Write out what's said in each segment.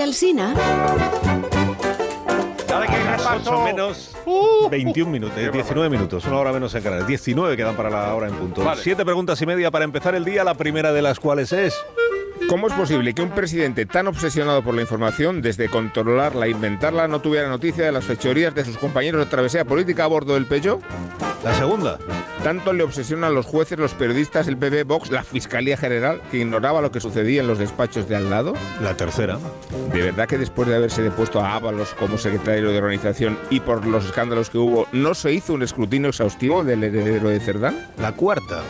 Alsina. Ahora que hay repaso. 8 menos 21 minutos, 19 minutos, una hora menos en Canarias. 19 quedan para la hora en punto. Vale. 7 preguntas y media para empezar el día, la primera de las cuales es... ¿Cómo es posible que un presidente tan obsesionado por la información, desde controlarla e inventarla, no tuviera noticia de las fechorías de sus compañeros de travesía política a bordo del Peugeot? La segunda. Tanto le obsesionan los jueces, los periodistas, el PP, Vox, la Fiscalía General, que ignoraba lo que sucedía en los despachos de al lado. La tercera. ¿De verdad que después de haberse depuesto a Ábalos como secretario de organización y por los escándalos que hubo, no se hizo un escrutinio exhaustivo del heredero de Cerdán? La cuarta.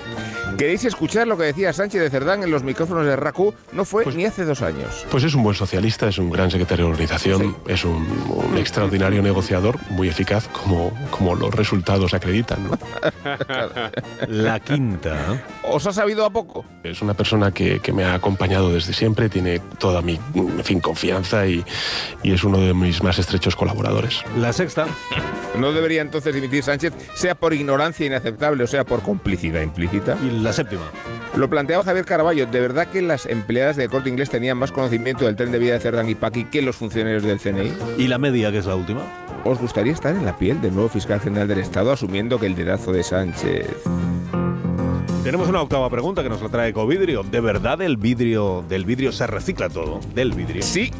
¿Queréis escuchar lo que decía Sánchez de Cerdán en los micrófonos de RACU? No fue ni hace 2 años. Pues es un buen socialista, es un gran secretario de organización, sí. Es un extraordinario negociador, muy eficaz, como los resultados acreditan, ¿no? La quinta. ¿Os ha sabido a poco? Es una persona que me ha acompañado desde siempre, tiene toda mi confianza y es uno de mis más estrechos colaboradores. La sexta. ¿No debería entonces dimitir Sánchez, sea por ignorancia inaceptable o sea por complicidad implícita? Y la séptima. Lo planteaba Javier Caraballo. ¿De verdad que las empleadas del Corte Inglés tenían más conocimiento del tren de vida de Cerdán y Paqui que los funcionarios del CNI? ¿Y la media, que es la última? ¿Os gustaría estar en la piel del nuevo fiscal general del Estado asumiendo que el dedazo de Sánchez? Tenemos una octava pregunta que nos la trae Ecovidrio. ¿De verdad del vidrio se recicla todo? ¿Del vidrio? Sí,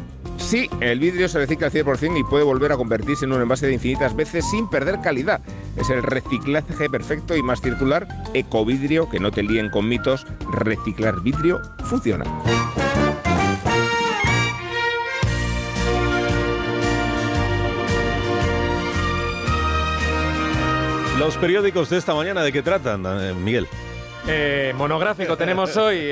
el vidrio se recicla al 100% y puede volver a convertirse en un envase de infinitas veces sin perder calidad. Es el reciclaje perfecto y más circular. Ecovidrio, que no te líen con mitos, reciclar vidrio funciona. Los periódicos de esta mañana, ¿de qué tratan, Miguel? Monográfico tenemos hoy.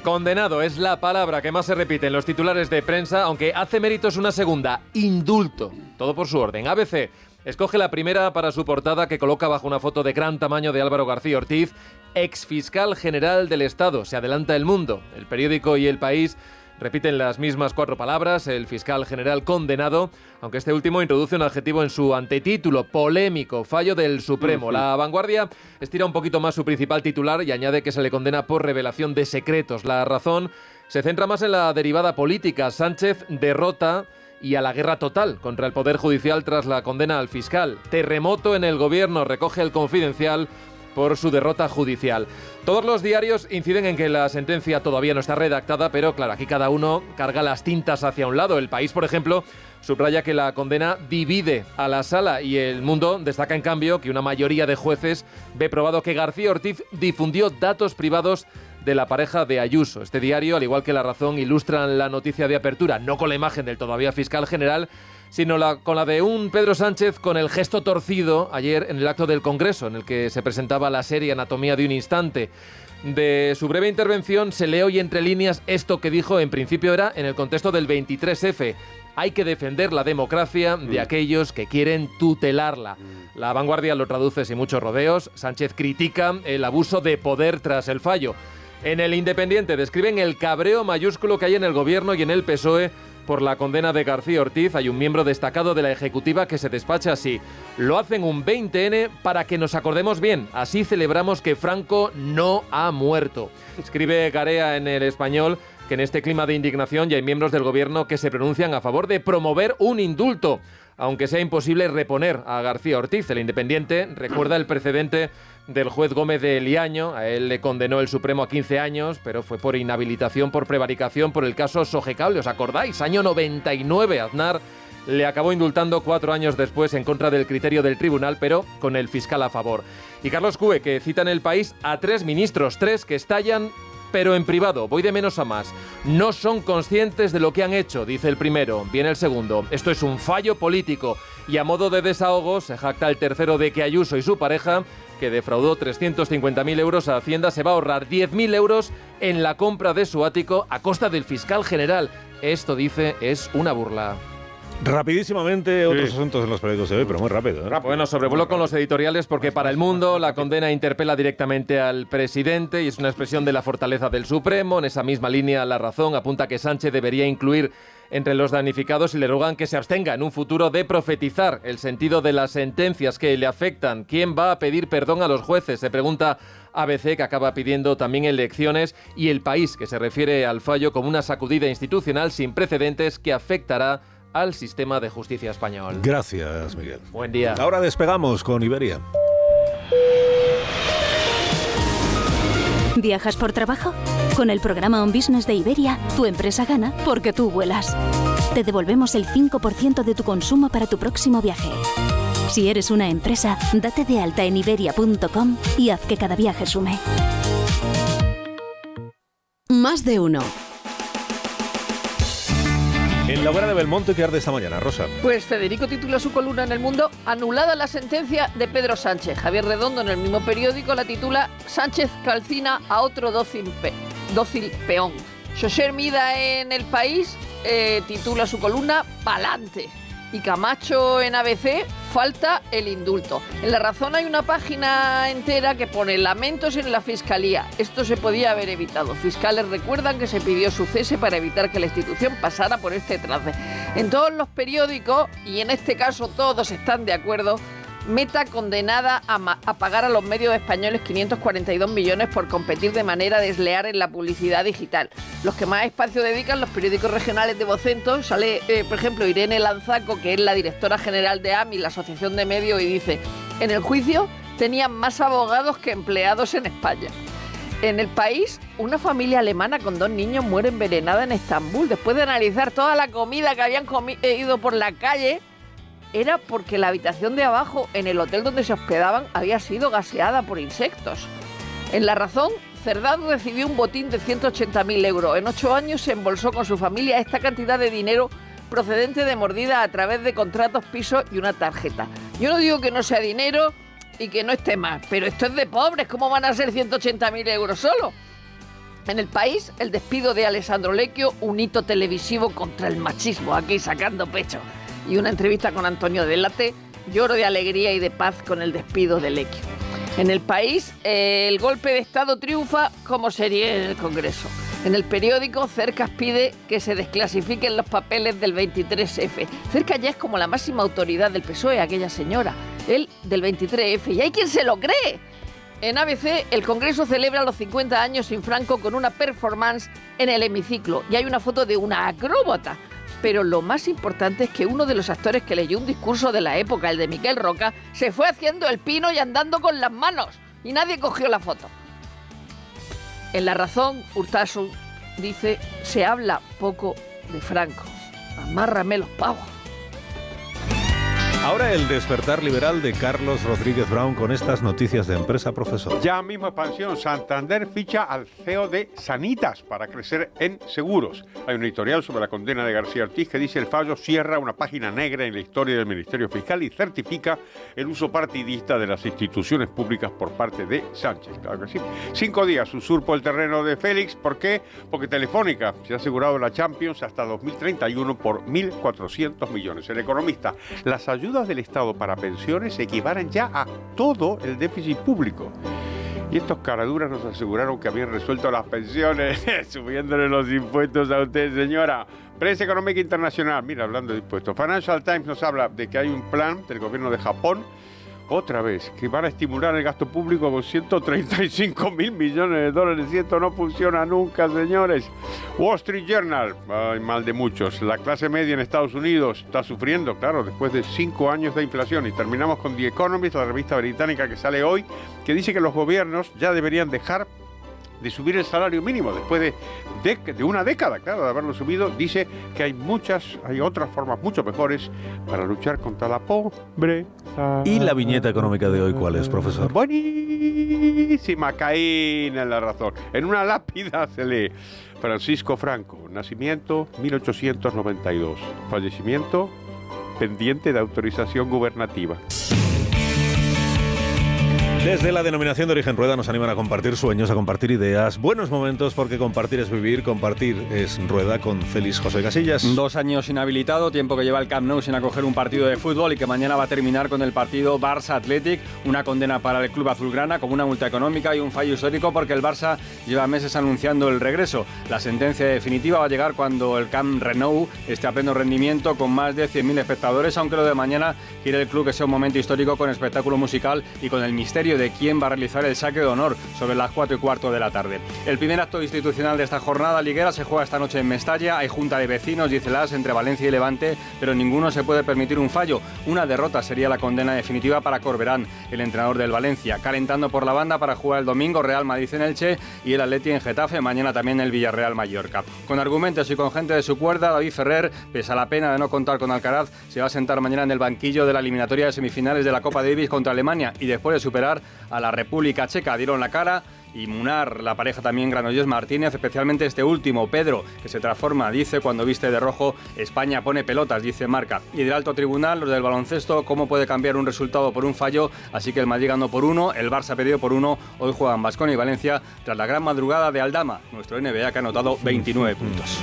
Condenado es la palabra que más se repite en los titulares de prensa, aunque hace méritos una segunda: indulto. Todo por su orden. ABC escoge la primera para su portada, que coloca bajo una foto de gran tamaño de Álvaro García Ortiz, exfiscal general del Estado. Se adelanta El Mundo. El Periódico y El País repiten las mismas 4 palabras: el fiscal general condenado, aunque este último introduce un adjetivo en su antetítulo: polémico, fallo del Supremo. La Vanguardia estira un poquito más su principal titular y añade que se le condena por revelación de secretos. La Razón se centra más en la derivada política. Sánchez derrota y a la guerra total contra el Poder Judicial tras la condena al fiscal. Terremoto en el gobierno, recoge El Confidencial, por su derrota judicial. Todos los diarios inciden en que la sentencia todavía no está redactada, pero claro, aquí cada uno carga las tintas hacia un lado. El País, por ejemplo, subraya que la condena divide a la sala, y El Mundo destaca, en cambio, que una mayoría de jueces ve probado que García Ortiz difundió datos privados de la pareja de Ayuso. Este diario, al igual que La Razón, ilustran la noticia de apertura, no con la imagen del todavía fiscal general, sino con la de un Pedro Sánchez con el gesto torcido ayer en el acto del Congreso, en el que se presentaba la serie Anatomía de un instante. De su breve intervención se lee hoy entre líneas esto que dijo. En principio era en el contexto del 23F. Hay que defender la democracia de aquellos que quieren tutelarla. La Vanguardia lo traduce sin muchos rodeos. Sánchez critica el abuso de poder tras el fallo. En El Independiente describen el cabreo mayúsculo que hay en el gobierno y en el PSOE por la condena de García Ortiz. Hay un miembro destacado de la Ejecutiva que se despacha así: lo hacen un 20N para que nos acordemos bien, así celebramos que Franco no ha muerto. Escribe Garea en El Español que en este clima de indignación ya hay miembros del gobierno que se pronuncian a favor de promover un indulto, aunque sea imposible reponer a García Ortiz. El Independiente recuerda el precedente del juez Gómez de Liaño. A él le condenó el Supremo a 15 años, pero fue por inhabilitación por prevaricación por el caso Sogecable. ¿Os acordáis? Año 99. Aznar le acabó indultando 4 años después en contra del criterio del tribunal, pero con el fiscal a favor. Y Carlos Cue, que cita en El País a 3 ministros, 3 que estallan, pero en privado. Voy de menos a más. No son conscientes de lo que han hecho, dice el primero. Viene el segundo: esto es un fallo político. Y a modo de desahogo se jacta el tercero de que Ayuso y su pareja, que defraudó 350.000 euros a Hacienda, se va a ahorrar 10.000 euros en la compra de su ático a costa del fiscal general. Esto, dice, es una burla. Rapidísimamente, otros asuntos en los periódicos de hoy, pero muy rápido, ¿eh? Bueno, sobrevuelo con los editoriales porque para El Mundo la condena interpela directamente al presidente y es una expresión de la fortaleza del Supremo. En esa misma línea, La Razón apunta que Sánchez debería incluir entre los damnificados y le rogan que se abstenga en un futuro de profetizar el sentido de las sentencias que le afectan. ¿Quién va a pedir perdón a los jueces? Se pregunta ABC, que acaba pidiendo también elecciones, y El País, que se refiere al fallo como una sacudida institucional sin precedentes que afectará al sistema de justicia español. Gracias, Miguel. Buen día. Ahora despegamos con Iberia. ¿Viajas por trabajo? Con el programa On Business de Iberia, tu empresa gana porque tú vuelas. Te devolvemos el 5% de tu consumo para tu próximo viaje. Si eres una empresa, date de alta en iberia.com y haz que cada viaje sume. Más de uno. En la hoguera de Belmonte, ¿qué arde esta mañana, Rosa? Pues Federico titula su columna en El Mundo: anulada la sentencia de Pedro Sánchez. Javier Redondo, en el mismo periódico, la titula: Sánchez calcina a otro dócil peón. José Hermida, en El País, titula su columna: Pa'lante. Y Camacho, en ABC, falta el indulto. En La Razón hay una página entera que pone lamentos en la Fiscalía. Esto se podía haber evitado. Fiscales recuerdan que se pidió su cese para evitar que la institución pasara por este trance. En todos los periódicos, y en este caso todos están de acuerdo, Meta condenada a pagar a los medios españoles 542 millones por competir de manera desleal en la publicidad digital. Los que más espacio dedican, los periódicos regionales de Vocento, sale, por ejemplo, Irene Lanzaco, que es la directora general de AMI, la Asociación de Medios, y dice: en el juicio tenían más abogados que empleados en España. En El País, una familia alemana con 2 niños muere envenenada en Estambul después de analizar toda la comida que habían ido por la calle. Era porque la habitación de abajo, en el hotel donde se hospedaban, había sido gaseada por insectos. En La Razón, Cerdán recibió un botín de 180.000 euros. En 8 años se embolsó con su familia esta cantidad de dinero procedente de mordida a través de contratos, pisos y una tarjeta. Yo no digo que no sea dinero y que no esté mal, pero esto es de pobres. ¿Cómo van a ser 180.000 euros solo? En El País, el despido de Alessandro Lecchio, un hito televisivo contra el machismo, aquí sacando pecho. Y una entrevista con Antonio Delate: lloro de alegría y de paz con el despido de Lecchio. En El País, el golpe de Estado triunfa como serie en el Congreso. En el periódico, Cercas pide que se desclasifiquen los papeles del 23F. Cercas ya es como la máxima autoridad del PSOE, aquella señora. Él del 23F. Y hay quien se lo cree. En ABC, el Congreso celebra los 50 años sin Franco con una performance en el hemiciclo. Y hay una foto de una acróbata. Pero lo más importante es que uno de los actores que leyó un discurso de la época, el de Miquel Roca, se fue haciendo el pino y andando con las manos. Y nadie cogió la foto. En La Razón, Urtasun dice: se habla poco de Franco. Amárrame los pavos. Ahora el despertar liberal de Carlos Rodríguez Brown con estas noticias de empresa, profesor. Ya mismo expansión. Santander ficha al CEO de Sanitas para crecer en seguros. Hay un editorial sobre la condena de García Ortiz que dice: el fallo cierra una página negra en la historia del Ministerio Fiscal y certifica el uso partidista de las instituciones públicas por parte de Sánchez. Claro que sí. 5 días usurpó el terreno de Félix. ¿Por qué? Porque Telefónica se ha asegurado la Champions hasta 2031 por 1.400 millones. El Economista: las ayudas del Estado para pensiones equivalen ya a todo el déficit público. Y estos caraduras nos aseguraron que habían resuelto las pensiones subiéndole los impuestos a usted, señora. Prensa económica internacional, mira, hablando de impuestos. Financial Times nos habla de que hay un plan del gobierno de Japón, otra vez, que van a estimular el gasto público con 135.000 millones de dólares. Y esto no funciona nunca, señores. Wall Street Journal, ay, mal de muchos. La clase media en Estados Unidos está sufriendo, claro, después de 5 años de inflación. Y terminamos con The Economist, la revista británica que sale hoy, que dice que los gobiernos ya deberían dejar de subir el salario mínimo después de una década, claro, de haberlo subido. Dice que hay otras formas mucho mejores para luchar contra la pobreza. ¿Y la viñeta económica de hoy cuál es, profesor? Buenísima, Caín en La Razón. En una lápida se lee: Francisco Franco, nacimiento 1892, fallecimiento pendiente de autorización gubernativa. Desde la denominación de origen Rueda nos animan a compartir sueños, a compartir ideas, buenos momentos, porque compartir es vivir, compartir es Rueda con Félix José Casillas. 2 años inhabilitado, tiempo que lleva el Camp Nou sin acoger un partido de fútbol y que mañana va a terminar con el partido Barça Athletic, una condena para el club azulgrana con una multa económica y un fallo histórico porque el Barça lleva meses anunciando el regreso. La sentencia definitiva va a llegar cuando el Camp Nou esté a pleno rendimiento con más de 100.000 espectadores, aunque lo de mañana quiere el club que sea un momento histórico con espectáculo musical y con el misterio de quién va a realizar el saque de honor sobre las 4:15 de la tarde. El primer acto institucional de esta jornada liguera se juega esta noche en Mestalla. Hay junta de vecinos, dice las, entre Valencia y Levante, pero ninguno se puede permitir un fallo. Una derrota sería la condena definitiva para Corberán, el entrenador del Valencia, calentando por la banda para jugar el domingo Real Madrid en Elche y el Atleti en Getafe, mañana también el Villarreal Mallorca. Con argumentos y con gente de su cuerda, David Ferrer, pese a la pena de no contar con Alcaraz, se va a sentar mañana en el banquillo de la eliminatoria de semifinales de la Copa Davis contra Alemania y después de superar a la República Checa dieron la cara y Munar, la pareja también Granollers Martínez, especialmente este último, Pedro, que se transforma, dice, cuando viste de rojo, España pone pelotas, dice Marca. Y del alto tribunal, los del baloncesto, cómo puede cambiar un resultado por un fallo, así que el Madrid ganó por 1, el Barça perdió por 1, hoy juegan Baskonia y Valencia tras la gran madrugada de Aldama, nuestro NBA que ha anotado 29 puntos.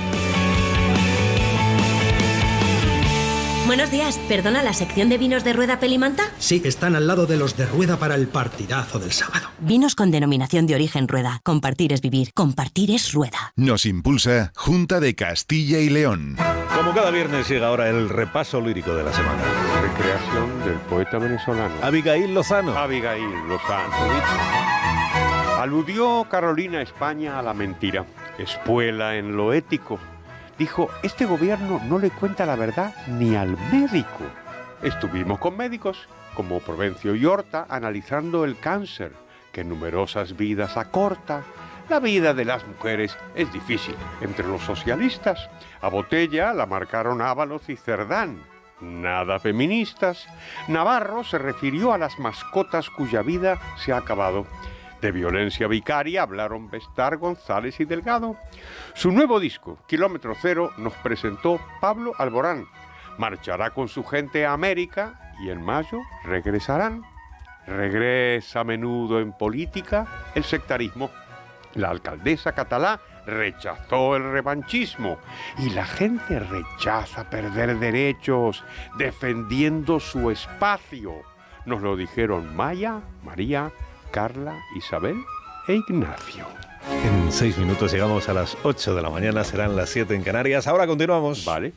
Buenos días, ¿perdona la sección de vinos de Rueda Pelimanta? Sí, están al lado de los de Rueda para el partidazo del sábado. Vinos con denominación de origen Rueda. Compartir es vivir, compartir es Rueda. Nos impulsa Junta de Castilla y León. Como cada viernes llega ahora el repaso lírico de la semana. Recreación del poeta venezolano Abigail Lozano. Abigail Lozano. Aludió Carolina España a la mentira. Espuela en lo ético. Dijo, este gobierno no le cuenta la verdad ni al médico. Estuvimos con médicos, como Provencio y Horta, analizando el cáncer, que numerosas vidas acorta. La vida de las mujeres es difícil. Entre los socialistas, a Botella la marcaron Ábalos y Cerdán. Nada feministas. Navarro se refirió a las mascotas cuya vida se ha acabado. De violencia vicaria hablaron Bestar, González y Delgado. Su nuevo disco, Kilómetro Cero, nos presentó Pablo Alborán. Marchará con su gente a América y en mayo regresarán. Regresa a menudo en política el sectarismo. La alcaldesa catalá rechazó el revanchismo y la gente rechaza perder derechos defendiendo su espacio. Nos lo dijeron Maya, María, Carla, Isabel e Ignacio. En 6 minutos llegamos a las 8 de la mañana, serán las 7 en Canarias. Ahora continuamos. Vale.